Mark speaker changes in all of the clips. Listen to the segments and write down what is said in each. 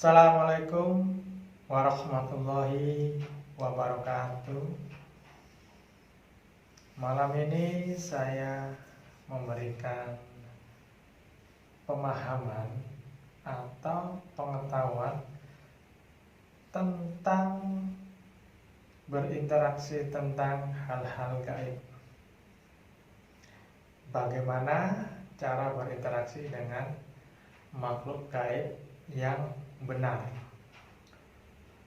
Speaker 1: Assalamualaikum warahmatullahi wabarakatuh. Malam ini saya memberikan pemahaman atau pengetahuan tentang berinteraksi tentang hal-hal gaib. Bagaimana cara berinteraksi dengan makhluk gaib yang benar.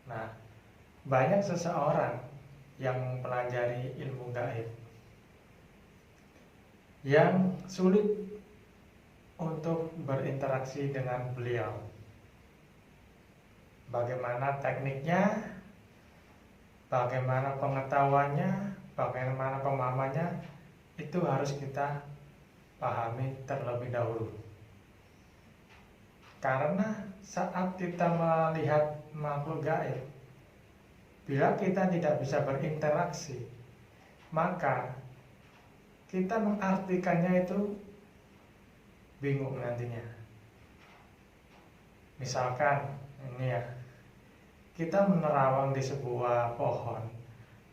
Speaker 1: Nah, banyak seseorang yang mempelajari ilmu gaib yang sulit untuk berinteraksi dengan beliau. Bagaimana tekniknya, bagaimana pengetahuannya, bagaimana pemahamannya, itu harus kita pahami terlebih dahulu. Karena saat kita melihat makhluk gaib, bila kita tidak bisa berinteraksi, maka kita mengartikannya itu bingung nantinya. Misalkan ini ya, kita menerawang di sebuah pohon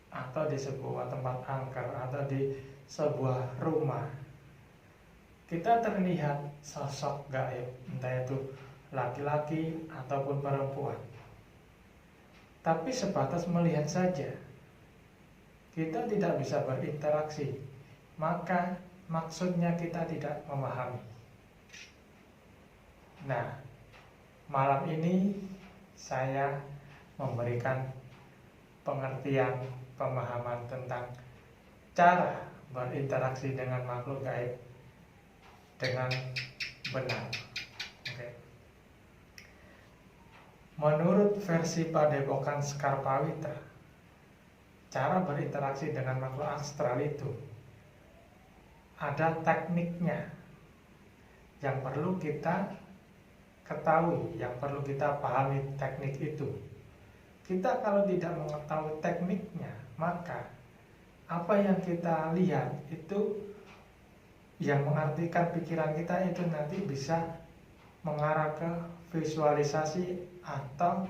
Speaker 1: atau di sebuah tempat angker atau di sebuah rumah. Kita terlihat sosok gaib, entah itu laki-laki ataupun perempuan. Tapi sebatas melihat saja, kita tidak bisa berinteraksi, maka maksudnya kita tidak memahami. Nah, malam ini saya memberikan pengertian, pemahaman tentang cara berinteraksi dengan makhluk gaib dengan benar. Oke. Menurut versi Padepokan Sekar Pawitra, cara berinteraksi dengan makhluk astral itu ada tekniknya yang perlu kita ketahui, yang perlu kita pahami teknik itu. Kita kalau tidak mengetahui tekniknya, maka apa yang kita lihat itu yang mengartikan pikiran kita itu nanti bisa mengarah ke visualisasi atau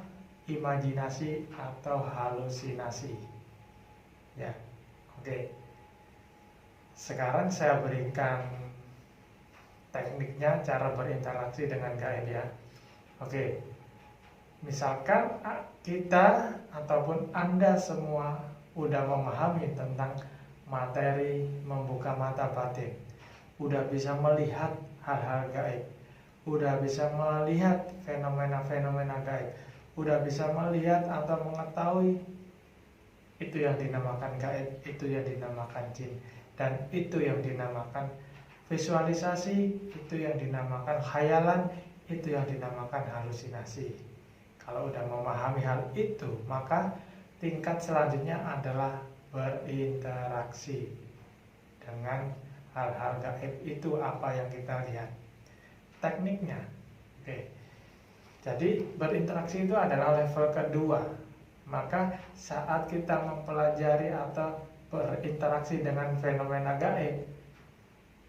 Speaker 1: imajinasi atau halusinasi. Ya, oke. Sekarang saya berikan tekniknya cara berinteraksi dengan gaib ya. Oke. Misalkan kita ataupun Anda semua udah memahami tentang materi membuka mata batin, udah bisa melihat hal-hal gaib, udah bisa melihat fenomena-fenomena gaib, udah bisa melihat atau mengetahui itu yang dinamakan gaib, itu yang dinamakan jin, dan itu yang dinamakan visualisasi, itu yang dinamakan khayalan, itu yang dinamakan halusinasi. Kalau udah memahami hal itu, maka tingkat selanjutnya adalah berinteraksi dengan hal-hal gaib itu apa yang kita lihat. Tekniknya, oke. Jadi berinteraksi itu adalah level kedua. Maka saat kita mempelajari atau berinteraksi dengan fenomena gaib,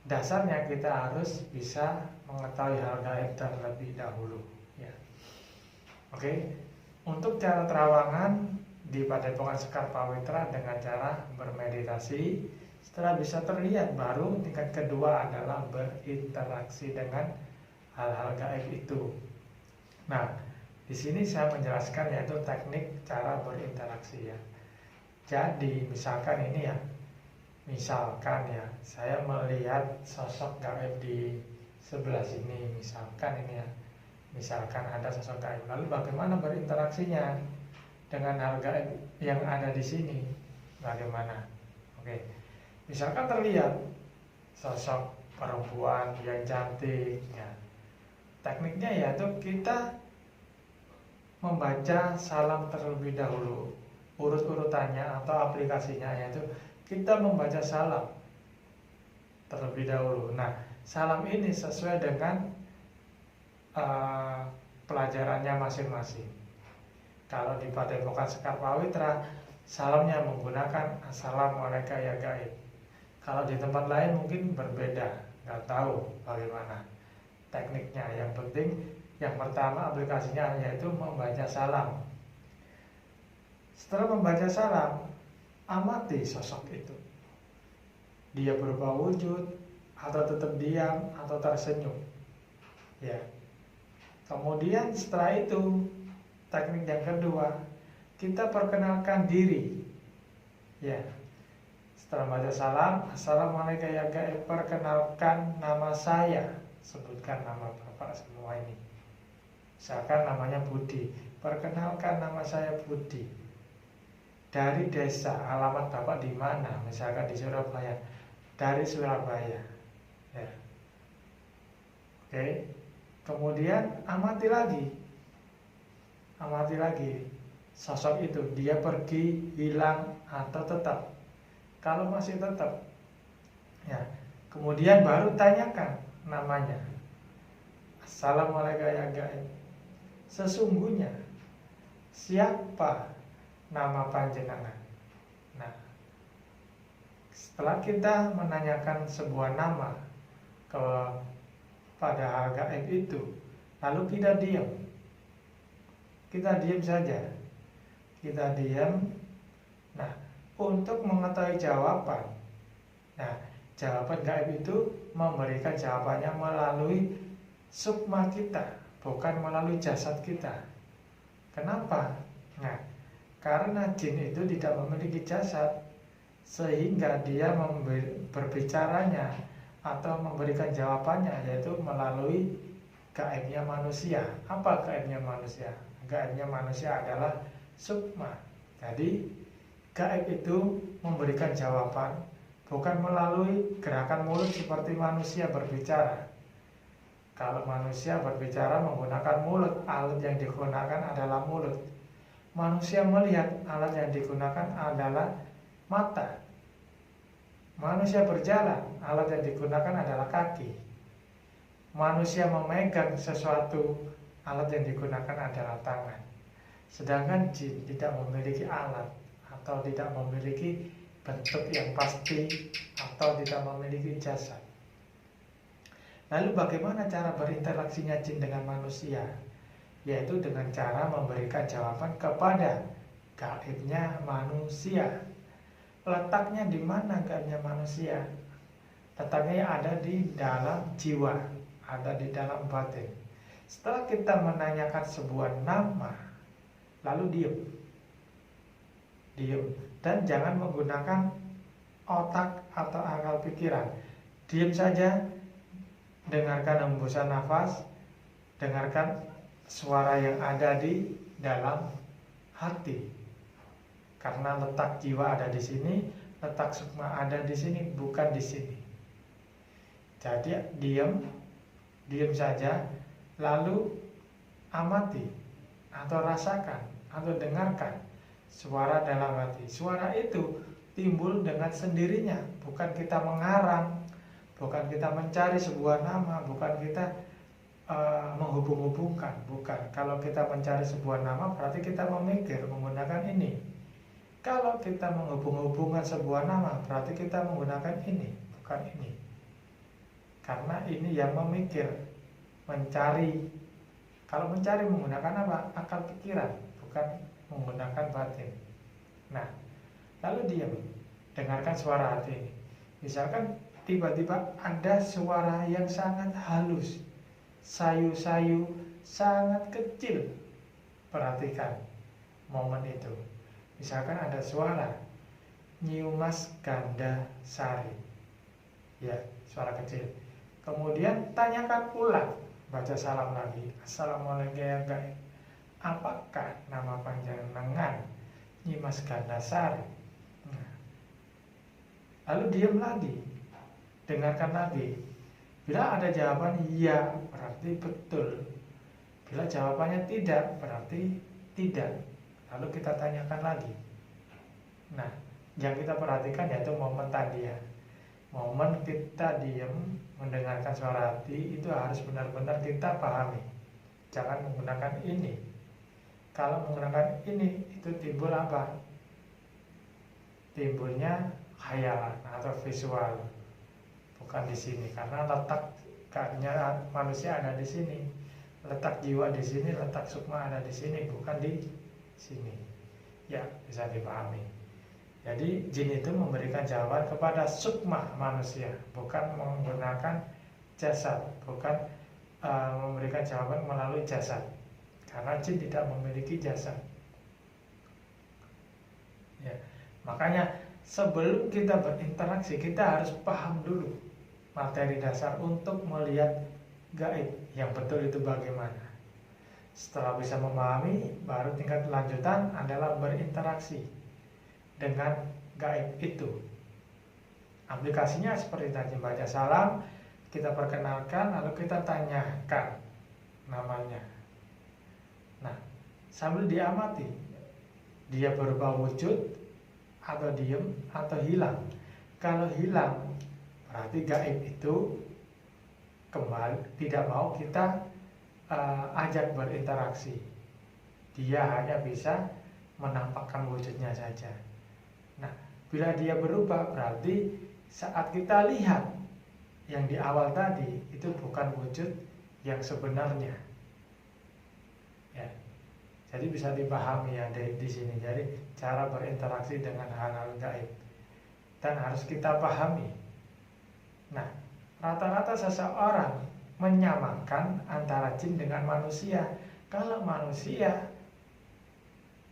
Speaker 1: dasarnya kita harus bisa mengetahui hal gaib terlebih dahulu. Ya. Oke. Untuk cara terawangan di Padepokan Sekar Pawitra dengan cara bermeditasi. Setelah bisa terlihat, baru tingkat kedua adalah berinteraksi dengan hal-hal gaib itu. Nah, di sini saya menjelaskan yaitu teknik cara berinteraksi ya. Jadi misalkan ini ya, misalkan ya, saya melihat sosok gaib di sebelah sini, misalkan ini ya, misalkan ada sosok gaib. Lalu bagaimana berinteraksinya dengan hal gaib yang ada di sini? Bagaimana? Oke. Misalkan terlihat sosok perempuan yang cantik ya. Tekniknya yaitu kita membaca salam terlebih dahulu. Urut-urutannya atau aplikasinya yaitu kita membaca salam terlebih dahulu. Nah, salam ini sesuai dengan pelajarannya masing-masing. Kalau di Padepokan Sekar Pawitra, salamnya menggunakan Assalamualaikum ya gaib. Kalau di tempat lain mungkin berbeda, nggak tahu bagaimana tekniknya. Yang penting Yang pertama aplikasinya yaitu membaca salam. Setelah membaca salam, amati sosok itu. Dia berubah wujud, atau tetap diam, atau tersenyum. Ya. Kemudian setelah itu, teknik yang kedua, kita perkenalkan diri. Ya. Setelah baca salam, assalamualaikum ya gaib, perkenalkan nama saya. Sebutkan nama Bapak semua ini. Misalkan namanya Budi, perkenalkan nama saya Budi. Dari desa, alamat Bapak di mana? Misalkan di Surabaya. Dari Surabaya. Ya. Oke. Kemudian amati lagi. Amati lagi sosok itu, dia pergi, hilang, atau tetap. Kalau masih tetap, ya, kemudian baru tanyakan namanya. Assalamualaikum ya gaib. Sesungguhnya siapa nama panjenengan? Nah, setelah kita menanyakan sebuah nama kepada hal gaib itu, lalu kita diam. Kita diam saja. Kita diam. Nah, untuk mengetahui jawaban. Nah, jawaban gaib itu memberikan jawabannya melalui sukma kita, bukan melalui jasad kita. Kenapa? Nah, karena jin itu tidak memiliki jasad, sehingga dia berbicaranya atau memberikan jawabannya yaitu melalui gaibnya manusia. Apa gaibnya manusia? Gaibnya manusia adalah sukma. Jadi gaib itu memberikan jawaban bukan melalui gerakan mulut seperti manusia berbicara. Kalau manusia berbicara menggunakan mulut, alat yang digunakan adalah mulut. Manusia melihat, alat yang digunakan adalah mata. Manusia berjalan, alat yang digunakan adalah kaki. Manusia memegang sesuatu, alat yang digunakan adalah tangan. Sedangkan jin tidak memiliki alat, atau tidak memiliki bentuk yang pasti, atau tidak memiliki jasad. Lalu bagaimana cara berinteraksinya jin dengan manusia? Yaitu dengan cara memberikan jawaban kepada gaibnya manusia. Letaknya di mana gaibnya manusia? Letaknya ada di dalam jiwa, ada di dalam batin. Setelah kita menanyakan sebuah nama, lalu diam. Diam, dan jangan menggunakan otak atau akal pikiran. Diam saja, dengarkan hembusan nafas, dengarkan suara yang ada di dalam hati. Karena letak jiwa ada di sini, letak sukma ada di sini, bukan di sini. Jadi diam saja, lalu amati atau rasakan atau dengarkan suara dalam hati. Suara itu timbul dengan sendirinya, bukan kita mengarang, bukan kita mencari sebuah nama, bukan kita menghubung-hubungkan, bukan. Kalau kita mencari sebuah nama berarti kita memikir menggunakan ini. Kalau kita menghubung-hubungkan sebuah nama berarti kita menggunakan ini, bukan ini. Karena ini yang memikir, mencari. Kalau mencari menggunakan apa? Akal pikiran, bukan menggunakan batin. Nah, lalu diam, dengarkan suara hati ini. Misalkan tiba-tiba ada suara yang sangat halus, sayu-sayu, sangat kecil. Perhatikan momen itu. Misalkan ada suara Nyimas Ganda Sari, ya, suara kecil. Kemudian tanyakan ulang, baca salam lagi. Assalamualaikum ya gaib. Apakah nama panjenengan Nyimas Gandasari? Nah, lalu diam lagi, dengarkan lagi. Bila ada jawaban iya, berarti betul. Bila jawabannya tidak, berarti tidak. Lalu kita tanyakan lagi. Nah, yang kita perhatikan yaitu momen tadi ya. Momen kita diam mendengarkan suara hati itu harus benar-benar kita pahami. Jangan menggunakan ini. Kalau menggunakan ini, itu timbul apa? Timbulnya khayalan atau visual, bukan di sini. Karena letak gaibnya manusia ada di sini. letak jiwa di sini, letak sukma ada di sini, bukan di sini. Ya, bisa dipahami. Jadi jin itu memberikan jawaban kepada sukma manusia, bukan menggunakan jasad, bukan memberikan jawaban melalui jasad, karena jin tidak memiliki jasad. Ya, makanya sebelum kita berinteraksi, kita harus paham dulu materi dasar untuk melihat gaib yang betul itu bagaimana. Setelah bisa memahami, baru tingkat lanjutan adalah berinteraksi dengan gaib itu. Aplikasinya seperti tadi, baca salam, kita perkenalkan, lalu kita tanyakan namanya. Nah, sambil diamati, dia berubah wujud atau diem atau hilang. Kalau hilang, berarti gaib itu kembali, tidak mau kita ajak berinteraksi. Dia hanya bisa menampakkan wujudnya saja. Nah, bila dia berubah, berarti saat kita lihat yang di awal tadi itu bukan wujud yang sebenarnya. Ya, jadi bisa dipahami ya di sini. Jadi cara berinteraksi dengan hal-hal gaib dan harus kita pahami. Nah, rata-rata seseorang menyamakan antara jin dengan manusia. Kalau manusia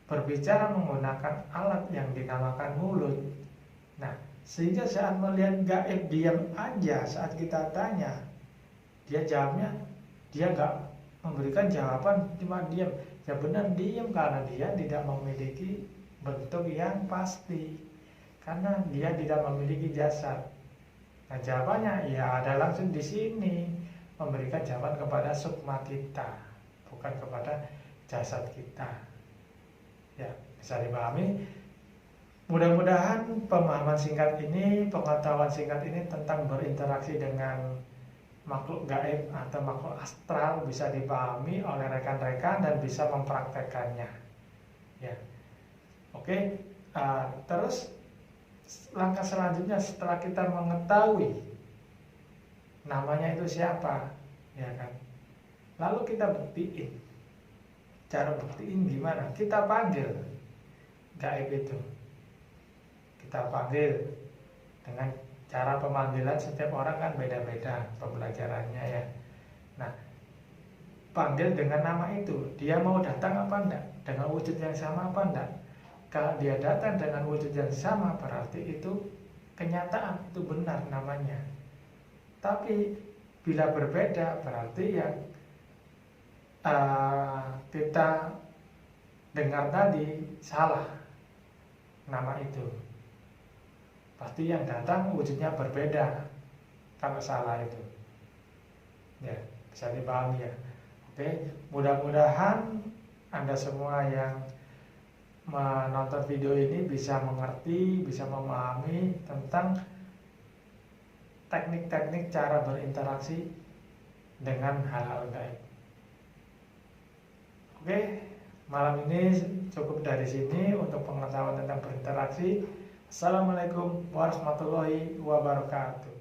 Speaker 1: berbicara menggunakan alat yang dinamakan mulut, nah sehingga saat melihat gaib diam aja, saat kita tanya dia jawabnya, dia nggak memberikan jawaban, cuma diam. Ya benar diam, karena dia tidak memiliki bentuk yang pasti, karena dia tidak memiliki jasad. Nah jawabannya ya ada langsung di sini, memberikan jawaban kepada sukma kita, bukan kepada jasad kita. Ya, bisa dipahami. Mudah-mudahan pemahaman singkat ini, pengetahuan singkat ini tentang berinteraksi dengan makhluk gaib atau makhluk astral bisa dipahami oleh rekan-rekan dan bisa mempraktekannya. Ya, oke. Terus langkah selanjutnya setelah kita mengetahui namanya itu siapa, ya kan? Lalu kita buktiin. Cara buktiin gimana? Kita panggil gaib itu. Kita panggil dengan cara pemanggilan, setiap orang kan beda-beda pembelajarannya ya. Nah, panggil dengan nama itu. Dia mau datang apa enggak? Dengan wujud yang sama apa enggak? Kalau dia datang dengan wujud yang sama, berarti itu kenyataan, itu benar namanya. Tapi bila berbeda, berarti yang kita dengar tadi salah nama itu. Pasti yang datang wujudnya berbeda kalau salah itu. Ya, bisa dipahami ya. Oke, mudah-mudahan Anda semua yang menonton video ini bisa mengerti, bisa memahami tentang teknik-teknik cara berinteraksi dengan hal-hal gaib. Oke, malam ini cukup dari sini untuk pengetahuan tentang berinteraksi. Assalamualaikum warahmatullahi wabarakatuh.